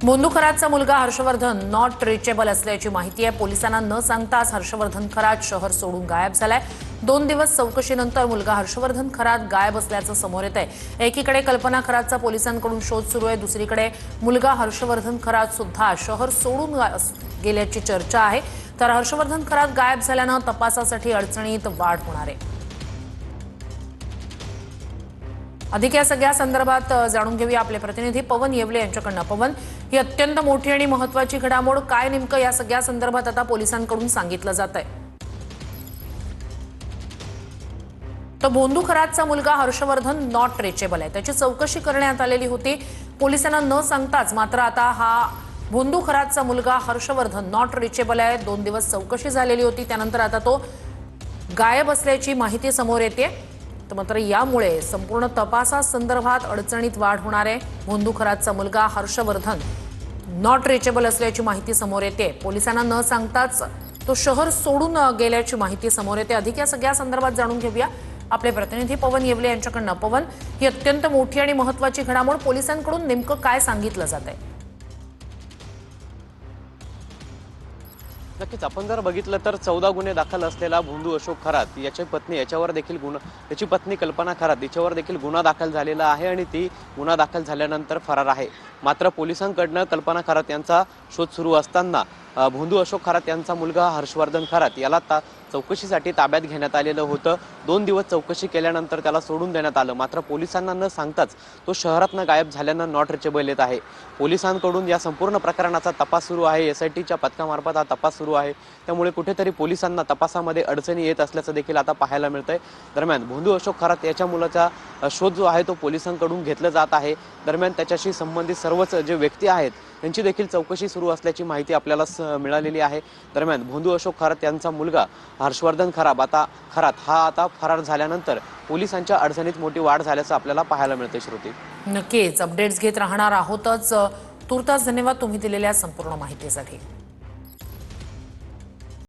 भोंदू खरातचा मुलगा Harshvardhan not reachable असल्याची माहिती आहे। पोलिसांना न सांगताच हर्षवर्धन खरात शहर सोडून गायब झालाय। 2 दिवस चौकशीनंतर मुलगा हर्षवर्धन खरात गायब असल्याचं समोर येत आहे। एकीकडे कल्पना खरातचा पोलिसांकडून शोध सुरू आहे, दुसरीकडे मुलगा हर्षवर्धन खरात सुद्धा शहर सोडून गेल्याची चर्चा आहे। तर हर्षवर्धन खरात गायब झाल्यानं तपासासाठी अडचणीत वाढ होणार आहे। अधिक या सगळ्या संदर्भात जाणून घेऊया आपले प्रतिनिधी पवन येवले यांच्याकडून। पवन, ही अत्यंत मोठी आणि महत्त्वाची घडामोड, काय नेमकं या सगळ्या संदर्भात आता पोलिसांकडून सांगितलं जात आहे? तर भोंदू खरातचा मुलगा हर्षवर्धन नॉट रिचेबल आहे, त्याची चौकशी करण्यात आलेली होती। पोलिसांना न सांगताच मात्र आता हा भोंदू खरातचा मुलगा हर्षवर्धन नॉट रिचेबल आहे। 2 दिवस चौकशी झालेली होती, त्यानंतर आता तो गायब असल्याची माहिती समोर येते। तर मात्र यामुळे संपूर्ण तपासासंदर्भात अडचणीत वाढ होणार आहे। भोंदू खरातचा मुलगा हर्षवर्धन नॉट रिचेबल असल्याची माहिती समोर येते। पोलिसांना न सांगताच तो शहर सोडून गेल्याची माहिती समोर येते। अधिक या सगळ्या संदर्भात जाणून घेऊया आपले प्रतिनिधी पवन येवले यांच्याकडून। पवन, ही अत्यंत मोठी आणि महत्त्वाची घडामोड, पोलिसांकडून नेमकं काय सांगितलं जात आहे? नक्कीच आपण जर बघितलं तर 14 गुन्हे दाखल असलेला भोंदू अशोक खरात याची पत्नी याच्यावर देखील त्याची पत्नी कल्पना खरात याच्यावर देखील गुन्हा दाखल झालेला आहे आणि ती गुन्हा दाखल झाल्यानंतर फरार आहे। मात्र पोलिसांकडनं कल्पना खरात यांचा शोध सुरू असताना भोंदू अशोक खरात यांचा मुलगा हर्षवर्धन खरात याला चौकशीसाठी ताब्यात घेण्यात आलेलं होतं। 2 दिवस चौकशी केल्यानंतर त्याला सोडून देण्यात आलं। मात्र पोलिसांना न सांगताच तो शहरातनं गायब झाल्यानं नॉट रिचेबल येत आहे। पोलिसांकडून या संपूर्ण प्रकरणाचा तपास सुरू आहे। SITच्या पथकामार्फत हा तपास सुरू आहे, त्यामुळे कुठेतरी पोलिसांना तपासामध्ये अडचणी येत असल्याचं देखील आता पाहायला मिळतंय। दरम्यान भोंदू अशोक खरात याच्या मुलाचा शोध जो आहे तो पोलिसांकडून घेतला जात आहे। दरम्यान त्याच्याशी संबंधित सर्वच जे व्यक्ती आहेत त्यांची देखील चौकशी सुरू असल्याची माहिती आपल्याला मिळालेली आहे। दरम्यान भोंदू अशोक खरात यांचा मुलगा हर्षवर्धन खरात हा आता फरार झाल्यानंतर पोलिसांच्या अडचणीत मोठी वाढ झाल्याचं आपल्याला पाहायला मिळते। श्रुती, नक्कीच अपडेट्स घेत राहणार आहोतच। तुर्तास धन्यवाद तुम्ही दिलेल्या संपूर्ण माहितीसाठी।